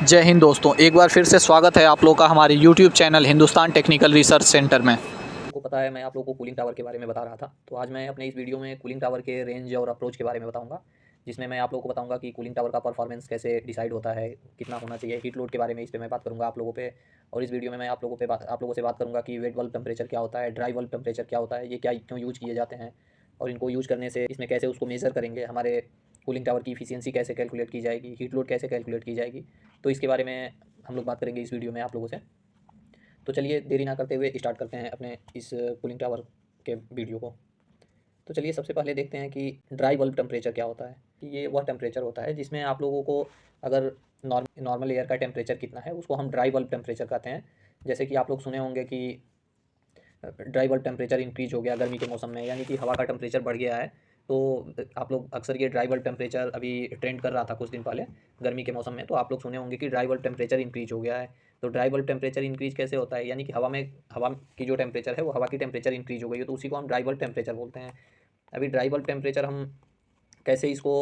जय हिंद दोस्तों, एक बार फिर से स्वागत है आप लोग का हमारे YouTube channel Hindustan technical research centre में। को पता है मैं आप लोगों को कूलिंग टावर के बारे में बता रहा था। तो आज मैं अपने इस वीडियो में कूलिंग टावर के रेंज और अप्रोच के बारे में बताऊंगा, जिसमें मैं आप लोगों को बताऊंगा कि कूलिंग टावर का परफॉर्मेंस कैसे डिसाइड होता है, कितना होना चाहिए, हीट लोड के बारे में इस पे मैं बात करूंगा आप लोगों पे। और इस वीडियो में मैं आप लोगों से बात करूंगा कि वेट बल्ब टेम्परेचर क्या होता है, ड्राई बल्ब टेम्परेचर क्या होता है, ये क्या क्यों यूज़ किए जाते हैं, और इनको यूज़ करने से इसमें कैसे उसको मेज़र करेंगे, हमारे कूलिंग टावर की इफिशियंसी कैसे कैलकुलेट की जाएगी, हीट लोड कैसे कैलकुलेट की जाएगी। तो इसके बारे में हम लोग बात करेंगे इस वीडियो में आप लोगों से। तो चलिए देरी ना करते हुए स्टार्ट करते हैं अपने इस कूलिंग टावर के वीडियो को। तो चलिए सबसे पहले देखते हैं कि ड्राई बल्ब टेम्परेचर क्या होता है। कि ये वह टेम्परेचर होता है जिसमें आप लोगों को अगर नॉर्मल एयर का टेम्परेचर कितना है उसको हम ड्राई बल्ब टेम्परेचर कहते हैं। जैसे कि आप लोग सुने होंगे कि ड्राई बल्ब टेम्परेचर इंक्रीज हो गया गर्मी के मौसम में, यानी कि हवा का टेम्परेचर बढ़ गया है। तो आप लोग अक्सर ये ड्राई बल्ब टेम्परेचर अभी ट्रेंड कर रहा था कुछ दिन पहले गर्मी के मौसम में, तो आप लोग सुने होंगे कि ड्राई बल्ब टेम्परेचर इंक्रीज हो गया है। तो ड्राई बल्ब टेम्परेचर इंक्रीज कैसे होता है, यानी कि हवा की जो टेम्परेचर है वो हवा की टेम्परेचर इंक्रीज हो गई है, तो उसी को हम ड्राई बल्ब टेम्परेचर बोलते हैं। अभी ड्राई बल्ब टेम्परेचर हम कैसे इसको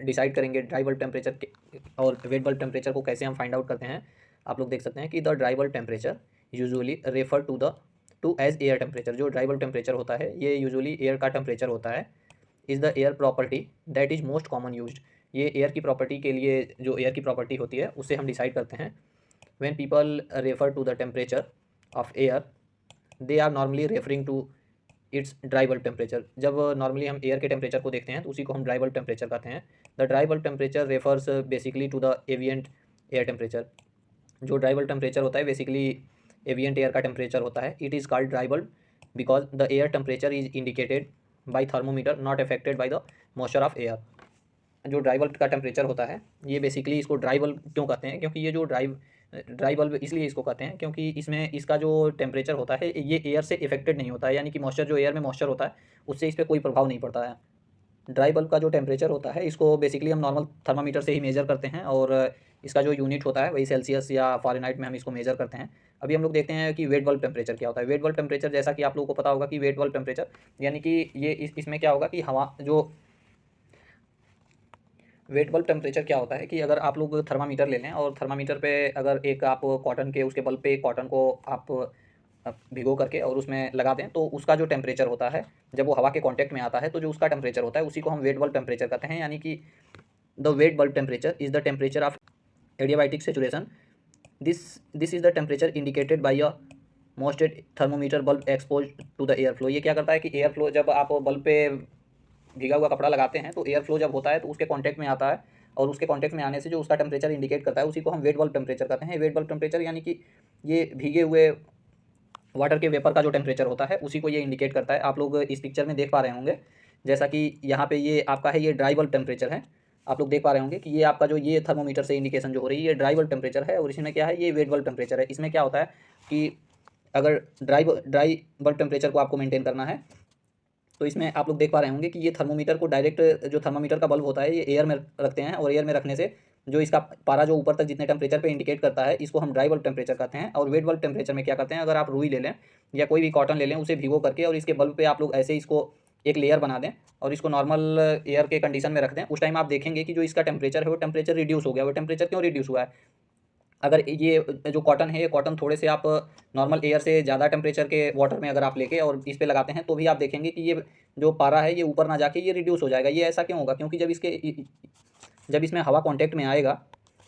डिसाइड करेंगे, ड्राई बल्ब टेम्परेचर और वेट बल्ब टेम्परेचर को कैसे हम फाइंड आउट करते हैं। आप लोग देख सकते हैं कि the dry bulb temperature usually refer to as air temperature. जो ड्राई बल्ब टेम्परेचर होता है ये यूजुअली एयर का टेम्परेचर होता है। Is the air property that is most common used. ये एयर की प्रॉपर्टी के लिए, जो एयर की प्रॉपर्टी होती है उससे हम डिसाइड करते हैं। When people refer to the temperature of air they are normally referring to its dry bulb temperature. जब नॉर्मली हम एयर के टेम्परेचर को देखते हैं तो उसी को हम ड्राई बल्ब टेम्परेचर कहते हैं। The dry bulb temperature refers basically to the ambient air temperature. जो ड्राई बल्ब टेम्परेचर होता है बेसिकली एविएंट एयर का टेम्परेचर होता है। It is called dry bulb because the air temperature is indicated by thermometer not affected by the moisture of air. जो dry bulb का temperature होता है ये बेसिकली, इसको ड्राई बल्ब क्यों कहते हैं, क्योंकि ये जो ड्राई बल्ब इसलिए इसको कहते हैं क्योंकि इसमें इसका जो टेम्परेचर होता है ये एयर से इफेक्टेड नहीं होता है, यानी कि मॉइस्चर, जो एयर में मॉइस्चर होता है उससे इस पर कोई प्रभाव नहीं पड़ता है। ड्राई बल्ब का जो टेम्परेचर होता है इसको बेसिकली हम नॉर्मल थर्मामीटर से ही मेज़र करते हैं, और इसका जो यूनिट होता है वही सेल्सियस या फ़ारेनहाइट में हम इसको मेज़र करते हैं। अभी हम लोग देखते हैं कि वेट बल्ब टेम्परेचर क्या होता है। वेट बल्ब टेम्परेचर, जैसा कि आप लोगों को पता होगा कि वेट बल्ब टेम्परेचर यानी कि ये इसमें क्या होगा कि हवा जो वेट बल्ब टेम्परेचर क्या होता है कि अगर आप लोग थर्मामीटर ले लें और थर्मामीटर पे अगर एक आप कॉटन के उसके बल्ब पे कॉटन को आप भिगो करके और उसमें लगा दें तो उसका जो टेम्परेचर होता है जब वो हवा के कांटेक्ट में आता है तो जो उसका टेम्परेचर होता है उसी को हम वेट बल्ब टेम्परेचर कहते हैं। यानी कि the wet bulb temperature is the temperature of adiabatic saturation. This this is the temperature indicated by a moistened thermometer bulb expose to the air flow. ये क्या करता है कि एयर फ्लो, जब आप बल्ब पे भीगा हुआ कपड़ा लगाते हैं तो एयर फ्लो जब होता है तो उसके कांटेक्ट में आता है, और उसके कांटेक्ट में आने से जो उसका टेम्परेचर इंडिकेट करता है उसी को हम वेट बल्ब टेम्परेचर कहते हैं। वेट बल्ब टेम्परेचर यानी कि ये भीगे हुए वाटर के वेपर का जो टेम्परेचर होता है उसी को ये इंडिकेट करता है। आप लोग इस पिक्चर में देख पा रहे होंगे, जैसा कि यहाँ पे ये आपका है, ये ड्राई बल्ब टेम्परेचर है। आप लोग देख पा रहे होंगे कि ये आपका जो ये थर्मोमीटर से इंडिकेशन जो हो रही है ये ड्राई बल्ब टेम्परेचर है, और इसमें क्या है, ये वेट बल्ब टेम्परेचर है। इसमें क्या होता है कि अगर ड्राई बल्ब टेम्परेचर को आपको मेंटेन करना है तो इसमें आप लोग देख पा रहे होंगे कि ये थर्मोमीटर को डायरेक्ट, जो थर्मामीटर का बल्ब होता है ये एयर में रखते हैं, और एयर में रखने से जो इसका पारा जो ऊपर तक जितने टेम्परेचर पे इंडिकेट करता है इसको हम ड्राई बल्ब टेम्परेचर कहते हैं। और वेट बल्ब टेम्परेचर में क्या करते हैं, अगर आप रुई ले लें या कोई भी कॉटन ले लें उसे भिगो करके और इसके बल्ब पे आप लोग ऐसे इसको एक लेयर बना दें और इसको नॉर्मल एयर के कंडीशन में रख दें, उस टाइम आप देखेंगे कि जो इसका टेम्परेचर है वो टेम्परेचर रिड्यूस हो गया। वो टेम्परेचर क्यों रिड्यूस हुआ है, अगर ये जो कॉटन है ये कॉटन थोड़े से आप नॉर्मल एयर से ज़्यादा टेम्परेचर के वाटर में अगर आप लेके और इस पे लगाते हैं तो भी आप देखेंगे कि ये जो पारा है ये ऊपर ना जाके ये रिड्यूस हो जाएगा। ये ऐसा क्यों होगा, क्योंकि जब इसमें हवा कांटेक्ट में आएगा,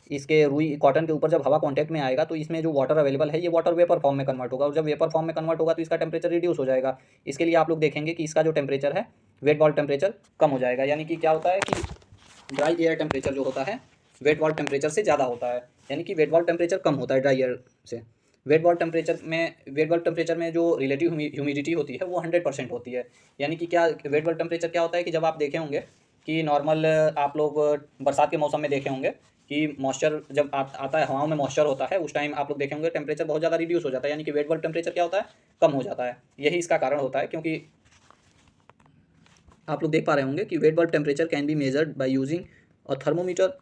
इसके रुई कॉटन के ऊपर जब हवा कांटेक्ट में आएगा तो इसमें जो वाटर अवेलेबल है ये वाटर वेपर फॉर्म में कन्वर्ट होगा, और जब वेपर फॉर्म में कन्वर्ट होगा तो इसका टेम्परेचर रिड्यूस हो जाएगा। इसके लिए आप लोग देखेंगे कि इसका जो टेम्परेचर है वेट बल्ब टेम्परेचर कम हो जाएगा। यानी कि क्या होता है कि ड्राई एयर टेम्परेचर जो होता है वेट बल्ब टेम्परेचर से ज़्यादा होता है, यानी कि वेट बल्ब टेम्परेचर कम होता है ड्राई एयर से। वेट बल्ब टेम्परेचर में जो रिलेटिव ह्यूमिडिटी होती है वो 100% होती है। यानी कि क्या वेट बल्ब टेम्परेचर क्या होता है कि जब आप देखे होंगे कि नॉर्मल आप लोग बरसात के मौसम में देखे होंगे कि मॉइस्चर जब आता है, हवाओं में मॉइस्चर होता है, उस टाइम आप लोग देखे होंगे टेम्परेचर बहुत ज़्यादा रिड्यूस हो जाता है, यानी कि वेट बल्ब टेम्परेचर क्या होता है, कम हो जाता है। यही इसका कारण होता है, क्योंकि आप लोग देख पा रहे होंगे कि wet bulb temperature can be measured by using a thermometer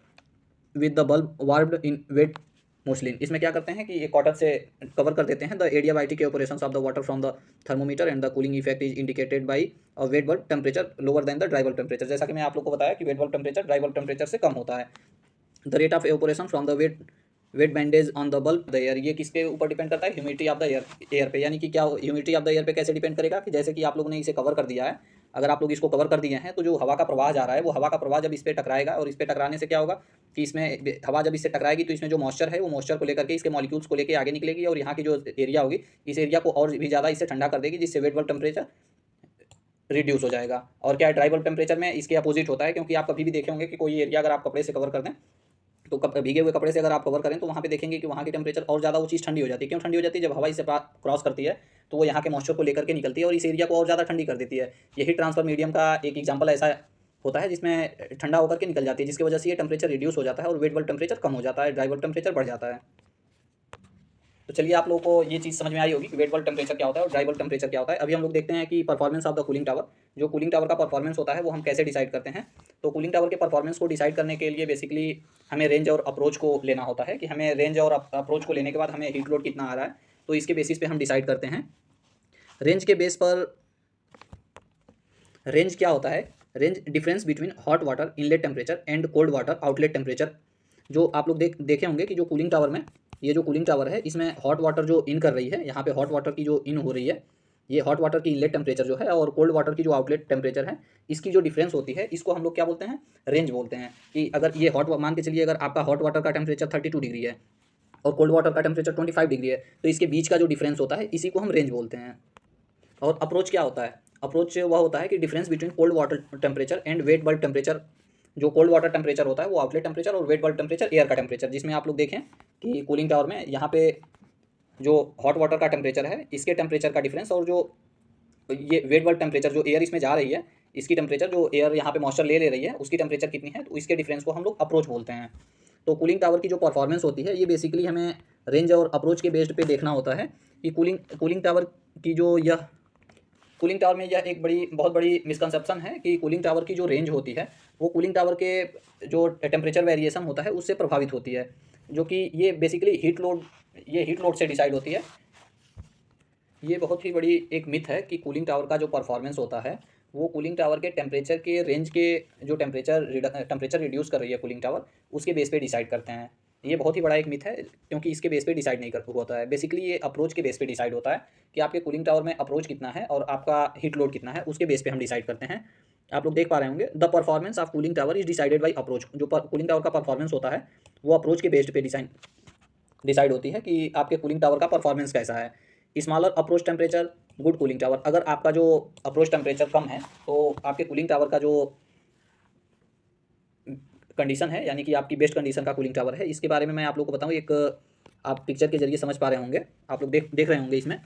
with the bulb warmed in wet muslin. इसमें क्या करते हैं कि ये कॉटन से कवर कर देते हैं the adiabatic operations of the water from the thermometer and the cooling effect is indicated by a wet bulb temperature lower than the dry bulb temperature. जैसा कि मैं आप लोग को बताया कि wet bulb temperature dry bulb temperature से कम होता है। The rate of evaporation from the wet wet bandage on the bulb the air, ये किसके ऊपर डिपेंड करता है, ह्यूमिडिटी ऑफ द एयर पे। यानी कि क्या ह्यूमिडिटी ऑफ द एयर पे कैसे डिपेंड करेगा कि जैसे कि आप लोगों ने इसे कवर कर दिया है, अगर आप लोग इसको कवर कर दिए हैं तो जो हवा का प्रवाह जा रहा है वो हवा का प्रवाह जब इस पर टकराएगा और इस पर टकराने से क्या होगा कि इसमें हवा जब इससे टकराएगी तो इसमें जो मॉइस्चर है वो मॉइस्चर को लेकर के इसके मॉलिक्यूल्स को लेकर आगे निकलेगी और यहाँ की जो एरिया होगी इस एरिया को और भी ज़्यादा इससे ठंडा कर देगी, जिससे वेट बल्ब टेम्परेचर रिड्यूस हो जाएगा। और क्या है, ड्राई बल्ब टेम्परेचर में इसके अपोजिट होता है, क्योंकि आप कभी भी देखे होंगे कि कोई एरिया अगर आप कपड़े से कवर कर दें तो भीगे हुए कपड़े से अगर आप कवर करें तो वहाँ पे देखेंगे कि वहाँ की टेम्परेचर और ज़्यादा वो चीज़ ठंडी हो जाती है। क्यों ठंडी हो जाती है, जब हवा इसे क्रॉस करती है तो वो यहाँ के मॉइस्चर को लेकर के निकलती है और इस एरिया को और ज़्यादा ठंडी कर देती है। यही ट्रांसफर मीडियम का एक एग्जाम्पल ऐसा होता है जिसमें ठंडा होकर के निकल जाती है, जिसकी वजह से ये टेम्परेचर रिड्यूस हो जाता है और वेट बल्ब टेम्परेचर कम हो जाता है, ड्राई बल्ब टेम्परेचर बढ़ जाता है। तो चलिए आप लोगों को ये चीज़ समझ में आई होगी कि वेट बल्ब टेम्परेचर क्या होता है और ड्राई बल्ब टेम्परेचर क्या होता है। अभी हम लोग देखते हैं कि performance of the cooling tower, जो कूलिंग टावर का परफॉर्मेंस होता है वो हम कैसे डिसाइड करते हैं। तो कूलिंग टावर के परफॉर्मेंस को डिसाइड करने के लिए बेसिकली हमें रेंज और अप्रोच को लेना होता है कि हमें रेंज और अप्रोच को लेने के बाद हमें हीट लोड कितना आ रहा है, तो इसके बेसिस पे हम डिसाइड करते हैं। रेंज के बेस पर रेंज क्या होता है, range difference between hot water inlet temperature and cold water outlet temperature. जो आप लोग देखे होंगे कि जो कूलिंग टावर में, ये जो कूलिंग टावर है इसमें हॉट वाटर जो इन कर रही है, यहाँ पे हॉट वाटर की जो इन हो रही है, ये हॉट वाटर की इनलेट टेम्परेचर जो है और कोल्ड वाटर की जो आउटलेट टेम्परेचर है, इसकी जो डिफरेंस होती है इसको हम लोग क्या बोलते हैं, रेंज बोलते हैं। कि अगर ये मान के चलिए अगर आपका हॉट वाटर का टेम्परेचर 32 डिग्री है और कोल्ड वाटर का टेम्परेचर 25 डिग्री है, तो इसके बीच का जो डिफरेंस होता है इसी को हम रेंज बोलते हैं। और अप्रोच क्या होता है, अप्रोच वह होता है कि difference between cold water temperature and wait bulb temperature. जो कोल्ड वाटर टेम्परेचर होता है वो आउटलेट टेम्परेचर और वेट बल्ब टेम्परेचर एयर का टेम्परेचर, जिसमें आप लोग देखें कि कूलिंग टावर में यहाँ पे जो हॉट वाटर का टेम्परेचर है इसके टेम्परेचर का डिफरेंस और जो ये वेट बल्ब टेम्परेचर जो एयर इसमें जा रही है इसकी टेम्परेचर, जो एयर यहाँ पे मॉइस्चर ले रही है उसकी टेम्परेचर कितनी है, तो इसके डिफरेंस को हम लोग अप्रोच बोलते हैं। तो कूलिंग टावर की जो परफॉर्मेंस होती है ये बेसिकली हमें रेंज और अप्रोच के बेस्ड पे देखना होता है कि कूलिंग टावर की जो यह कूलिंग टावर में यह एक बहुत बड़ी मिसकंसेप्शन है कि कूलिंग टावर की जो रेंज होती है वो कूलिंग टावर के जो टेम्परेचर वेरिएशन होता है उससे प्रभावित होती है, जो कि ये बेसिकली हीट लोड से डिसाइड होती है। ये बहुत ही बड़ी एक मिथ है कि कूलिंग टावर का जो परफॉर्मेंस होता है वो कूलिंग टावर के टेम्परेचर के रेंज के जो टेम्परेचर रिड्यूस कर रही है कूलिंग टावर उसके बेस पे डिसाइड करते हैं। ये बहुत ही बड़ा एक मिथ है, क्योंकि इसके बेस पे डिसाइड नहीं होता है। बेसिकली ये अप्रोच के बेस पे डिसाइड होता है कि आपके कूलिंग टावर में अप्रोच कितना है और आपका हीट लोड कितना है, उसके बेस पे हम डिसाइड करते हैं। आप लोग देख पा रहे होंगे, the performance of cooling tower is decided by approach. जो कूलिंग टावर का परफॉर्मेंस होता है वो अप्रोच के बेस्ड पे डिसाइड होती है कि आपके कूलिंग टावर का परफॉर्मेंस कैसा है। Smaller approach temperature good cooling tower, अगर आपका जो अप्रोच टेम्परेचर कम है तो आपके कूलिंग टावर का जो कंडीशन है, यानी कि आपकी बेस्ट कंडीशन का कूलिंग टावर है, इसके बारे में मैं आप लोग को बताऊँ। एक आप पिक्चर के जरिए समझ पा रहे होंगे, आप लोग देख रहे होंगे। इसमें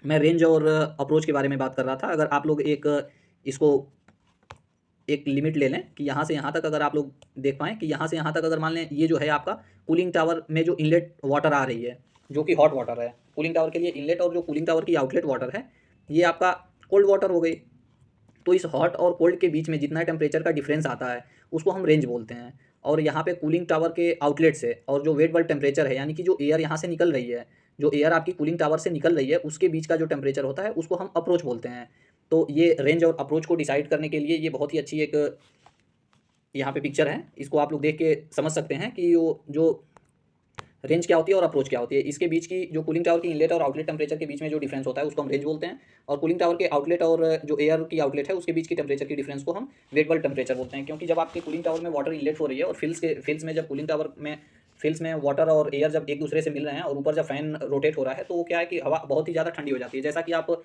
मैं रेंज और अप्रोच के बारे में बात कर रहा था। अगर आप लोग इसको एक लिमिट ले लें कि यहाँ से यहाँ तक अगर आप लोग देख पाएँ कि यहाँ से यहाँ तक अगर मान लें ये जो है आपका कूलिंग टावर में जो इनलेट वाटर आ रही है जो कि हॉट वाटर है, कूलिंग टावर के लिए इनलेट, और जो कूलिंग टावर की आउटलेट वाटर है ये आपका कोल्ड वाटर हो गई। तो इस हॉट और कोल्ड के बीच में जितना टेम्परेचर का डिफरेंस आता है उसको हम रेंज बोलते हैं। और यहाँ पे कूलिंग टावर के आउटलेट से और जो वेट बल्ब टेम्परेचर है, यानी कि जो एयर यहाँ से निकल रही है, जो एयर आपकी कूलिंग टावर से निकल रही है उसके बीच का जो टेम्परेचर होता है उसको हम अप्रोच बोलते हैं। तो ये रेंज और अप्रोच को डिसाइड करने के लिए ये बहुत ही अच्छी एक यहाँ पे पिक्चर है, इसको आप लोग देख के समझ सकते हैं कि वो जो रेंज क्या होती है और अप्रोच क्या होती है। इसके बीच की जो कूलिंग टावर की इनलेट और आउटलेट टेम्परेचर के बीच में जो डिफरेंस होता है उसको हम रेंज बोलते हैं, और कूलिंग टावर के आउटलेट और जो एयर की आउटलेट है उसके बीच की टेम्परेचर की डिफरेंस को हम वेट बल्ब टेम्परेचर बोलते हैं। क्योंकि जब आपके कूलिंग टावर में वाटर इनलेट हो रही है और फिल्स में जब कूलिंग टावर में फिल्स में वाटर और एयर जब एक दूसरे से मिल रहे हैं और ऊपर जब फैन रोटेट हो रहा है तो वो क्या है कि हवा बहुत ही ज़्यादा ठंडी हो जाती है। जैसा कि आप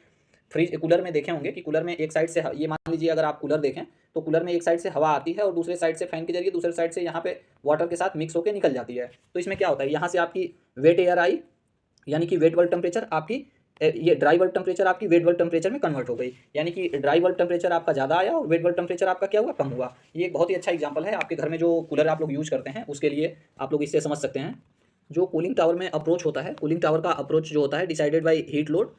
कूलर में देखे होंगे कि कूलर में एक साइड से, ये मान लीजिए अगर आप कूलर देखें तो कूलर में एक साइड से हवा आती है और दूसरे साइड से फैन के जरिए दूसरे साइड से यहाँ पे वाटर के साथ मिक्स होकर निकल जाती है। तो इसमें क्या होता है, यहाँ से आपकी वेट एयर आई, यानी कि वेट बल्ब टेम्परेचर आपकी ये ड्राई बल्ब टेम्परेचर आपकी वेट बल्ब टेम्परेचर में कन्वर्ट हो गई, यानी कि ड्राई बल्ब टेम्परेचर आपका ज़्यादा आया और वेट बल्ब टेम्परेचर आपका क्या हुआ, कम हुआ। ये एक बहुत ही अच्छा एग्जांपल है आपके घर में जो कूलर आप लोग यूज़ करते हैं उसके लिए आप लोग इससे समझ सकते हैं। जो कूलिंग टावर में अप्रोच होता है, कूलिंग टावर का अप्रोच जो होता है decided by heat load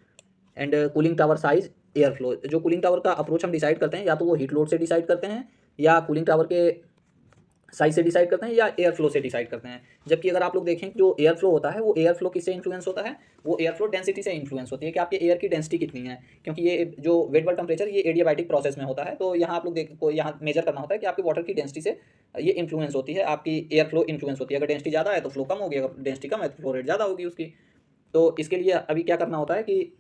and cooling tower size air flow. जो कूलिंग टावर का अप्रोच हम डिसाइड करते हैं या तो वो हीट लोड से डिसाइड करते हैं या कूलिंग टावर के साइज से डिसाइड करते हैं या एयर फ्लो से डिसाइड करते हैं। जबकि अगर आप लोग देखें जो एयर फ्लो होता है वो एयर फ्लो किससे इन्फ्लुएंस होता है, वो एयर फ्लो डेंसिटी से इन्फ्लुएंस होती है कि आपके एयर की डेंसिटी कितनी है। क्योंकि ये जो वेट बल्ब टेम्परेचर ये एडियाबैटिक प्रोसेस में होता है, तो यहाँ आप लोग यहाँ मेजर करना होता है कि आपकी वाटर की डेंसिटी से ये इन्फ्लुएंस होती है, आपकी एयर फ्लो इन्फ्लुएंस होती है। अगर डेंसिटी ज़्यादा है तो फ्लो कम होगी, अगर डेंसिटी कम है तो फ्लो रेट ज़्यादा होगी उसकी। तो इसके लिए अभी क्या करना होता है कि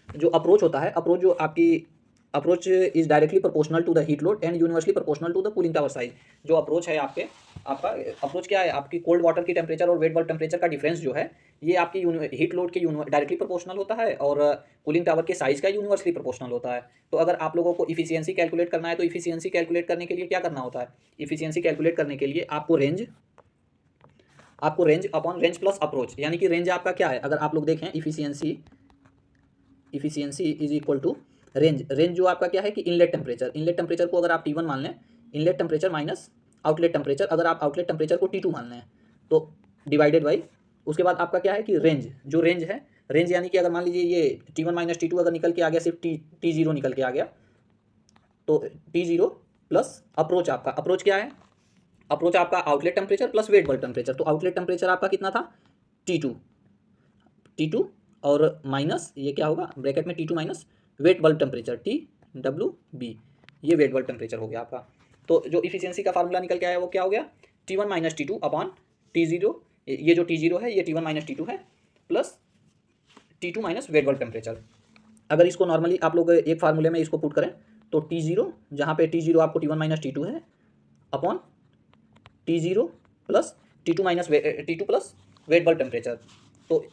जो अप्रोच होता है, अप्रोच जो आपकी approach is directly proportional to the heat load and universally proportional to the cooling tower size. जो अप्रोच है आपका अप्रोच क्या है, आपकी कोल्ड वाटर की टेम्परेचर और वेट बल्ब टेम्परेचर का डिफरेंस जो है ये आपकी हीट लोड के डायरेक्टली प्रोपोर्शनल होता है और कूलिंग टावर के साइज का यूनिवर्सली प्रोपोर्शनल होता है। तो अगर आप लोगों को इफिशियंसी कैलकुलेट करना है तो इफिशियंसी कैलकुलेट करने के लिए क्या करना होता है, इफिशियंसी कैलकुलेट करने के लिए आपको range upon range plus approach, यानी कि रेंज आपका क्या है, अगर आप लोग देखें efficiency is equal to range जो आपका क्या है कि इनलेट टेम्परेचर को अगर आप T1 मान लें, inlet temperature minus outlet temperature, अगर आप आउटलेट टेम्परेचर को T2 मान लें तो डिवाइडेड बाई उसके बाद आपका क्या है कि रेंज है, रेंज यानी कि अगर मान लीजिए ये T1 माइनस T2 अगर निकल के आ गया, सिर्फ T0 निकल के आ गया, तो T0 प्लस अप्रोच क्या है, अप्रोच आपका outlet temperature plus wet bulb temperature. तो आउटलेट टेम्परेचर आपका कितना था T2 और माइनस ये क्या होगा ब्रैकेट में T2 minus wet bulb temperature TWB, ये वेट बल्ब टेम्परेचर हो गया आपका। तो जो इफिशियंसी का फार्मूला निकल के आया वो क्या हो गया, T1 minus T2 upon T0, ये जो T0 है ये T1 माइनस T2 है plus T2 minus wet bulb temperature. अगर इसको नॉर्मली आप लोग एक फार्मूले में इसको पुट करें तो T0, जहाँ पे T0 आपको T1 माइनस T2 है upon T0 plus T2 minus T2 plus wet bulb temperature, तो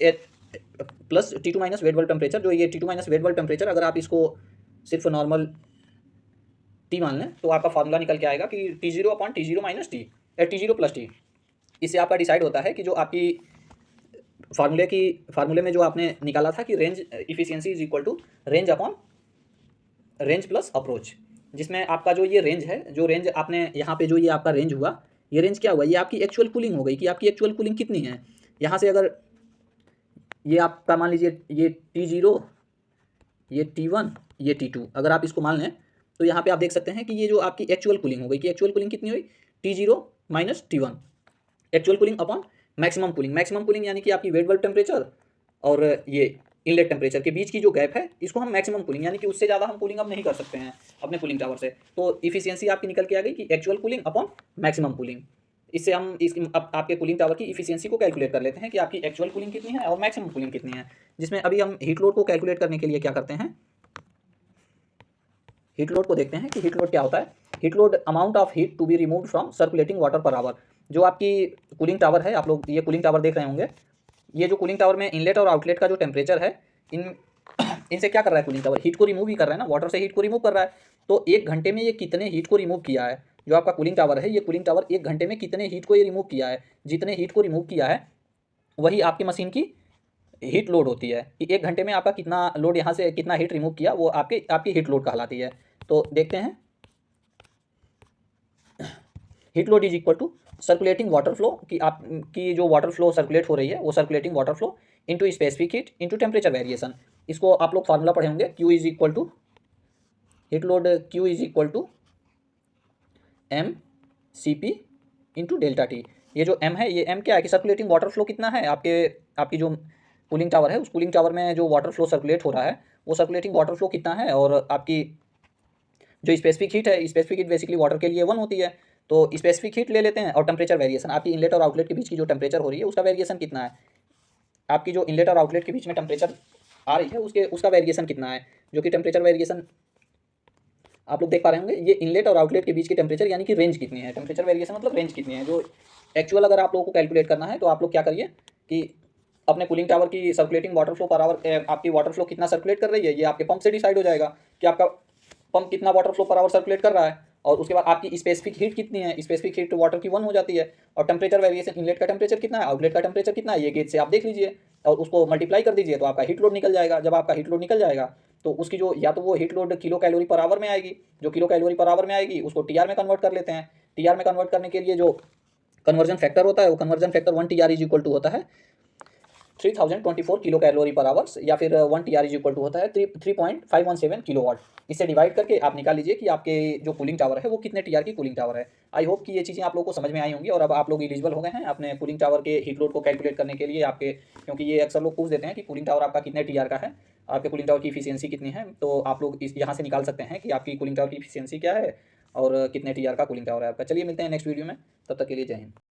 plus T2 minus wet bulb temperature, जो ये T2 minus wet bulb temperature अगर आप इसको सिर्फ नॉर्मल T मान लें तो आपका फार्मूला निकल के आएगा कि T0 upon T0 minus T T0 plus T। इससे आपका डिसाइड होता है कि जो आपकी फार्मूले में जो आपने निकाला था कि range efficiency is equal to range upon range plus approach, जिसमें आपका जो ये रेंज है, जो रेंज आपने यहाँ पे जो ये आपका रेंज हुआ, ये रेंज क्या हुआ, ये आपकी एक्चुअल कूलिंग हो गई कि आपकी एक्चुअल कूलिंग कितनी है। यहाँ से अगर ये आपका मान लीजिए ये T0, ये T1, ये T2, अगर आप इसको मान लें तो यहाँ पे आप देख सकते हैं कि ये जो आपकी एक्चुअल कूलिंग हो गई कि एक्चुअल कूलिंग कितनी हुई T0 minus T1, actual cooling upon maximum cooling यानी कि आपकी वेट बल्ब टेम्परेचर और ये इनलेट टेम्परेचर के बीच की जो गैप है इसको हम मैक्सिमम कूलिंग, यानी कि उससे ज़्यादा हम कूलिंग अब नहीं कर सकते हैं अपने कूलिंग टावर से। तो इफिशियंसी आपकी निकल के आ गई कि actual cooling upon maximum cooling. इससे हम अब आपके कूलिंग टावर की इफिशियंसी को कैलकुलेट कर लेते हैं कि आपकी एक्चुअल कूलिंग कितनी है और मैक्सिमम कूलिंग कितनी है। जिसमें अभी हम हीट लोड को कैलकुलेट करने के लिए क्या करते हैं, हीट लोड को देखते हैं कि हीट लोड क्या होता है। Heat load amount of heat to be removed from circulating water per hour. जो आपकी कूलिंग टावर है, आप लोग ये कूलिंग टावर देख रहे होंगे, ये जो कूलिंग टावर में इनलेट और आउटलेट का जो टेम्परेचर है, इनसे क्या कर रहा है कूलिंग टावर, हीट को रिमूव ही कर रहा है ना, वाटर से हीट को रिमूव कर रहा है। तो एक घंटे में ये कितने हीट को रिमूव किया है, जो आपका कूलिंग टावर है, ये कूलिंग टावर एक घंटे में कितने हीट को ये रिमूव किया है, जितने हीट को रिमूव किया है वही आपकी मशीन की हीट लोड होती है कि एक घंटे में आपका कितना लोड यहाँ से कितना हीट रिमूव किया, वो आपकी हीट लोड कहलाती है। तो देखते हैं, heat load is equal to circulating water flow, कि आपकी जो वाटर फ्लो सर्कुलेट हो रही है वो circulating water flow into specific heat into temperature variation. इसको आप लोग फार्मूला पढ़े होंगे, Q is equal to heat load, Q is equal to mCp into delta T. ये जो m है, ये m क्या है कि सर्कुलेटिंग वाटर फ्लो कितना है आपकी जो कूलिंग टावर है, उस कूलिंग टावर में जो वाटर फ्लो सर्कुलेट हो रहा है वो सर्कुलेटिंग वाटर फ्लो कितना है, और आपकी जो स्पेसिफिक हीट है, स्पेसिफिक हीट बेसिकली वाटर के लिए 1 होती है। तो स्पेसिफिक हीट ले लेते हैं और टेम्परेचर वेरिएशन, आपकी इनलेट और आउटलेट के बीच की जो टेम्परेचर हो रही है उसका वेरिएशन कितना है, आपकी जो इनलेट और आउटलेट के बीच में टेम्परेचर आ रही है उसका वेरिएशन कितना है, जो कि टेम्परेचर वेरिएशन आप लोग देख पा रहे होंगे। ये इनलेट और आउटलेट के बीच की टेम्परेचर यानी कि रेंज कितनी है, टेम्परेचर वेरिएशन मतलब रेंज कितनी है। जो एक्चुअल अगर आप लोगों को कैलकुलेट करना है तो आप लोग क्या करिए कि अपने कूलिंग टावर की circulating water flow per hour, आपकी वाटर फ्लो कितना सर्कुलेट कर रही है ये आपके पंप से डिसाइड हो जाएगा कि आपका पंप कितना water flow per hour circulate कर रहा है, और उसके बाद आपकी स्पेसिफिक हीट कितनी है, स्पेसिफिक हीट वाटर की 1 हो जाती है, और टेम्परेचर वेरिएशन इनलेट का टेम्परेचर कितना है, आउटलेट का टेम्परेचर कितना है, ये गेज से आप देख लीजिए और उसको मल्टीप्लाई कर दीजिए तो आपका हीट लोड निकल जाएगा। जब आपका हीट लोड निकल जाएगा तो उसकी जो या तो वो heat load kilo calorie per hour में आएगी, जो किलो कैलोरी पर आवर में आएगी उसको टीआर में कन्वर्ट कर लेते हैं। टीआर में कन्वर्ट करने के लिए जो कन्वर्जन फैक्टर होता है वो conversion factor 1 TR is equal to होता है 3024 किलो कैलोरी पर आवर्स, या फिर 1 TR इज इक्वल टू होता है 3.517 किलोवाट। इससे डिवाइड करके आप निकाल लीजिए कि आपके जो कूलिंग टावर है वो कितने TR की कूलिंग टावर है। आई होप कि ये चीज़ें आप लोगों को समझ में आई होंगी और अब आप लोग एलिजिबल हो गए हैं अपने कूलिंग टावर के हीट लोड को कैलकुलेट करने के लिए आपके, क्योंकि ये अक्सर लोग पूछ देते हैं कि कूलिंग टावर आपका कितने TR का है, आपके कूलिंग टावर की इफिशियंसी कितनी है। तो आप लोग इस यहाँ से निकाल सकते हैं कि आपकी कूलिंग टावर की इफिशियंसी क्या है और कितने TR का कूलिंग टावर है आपका। चलिए मिलते हैं नेक्स्ट वीडियो में, तब तक के लिए जय हिंद।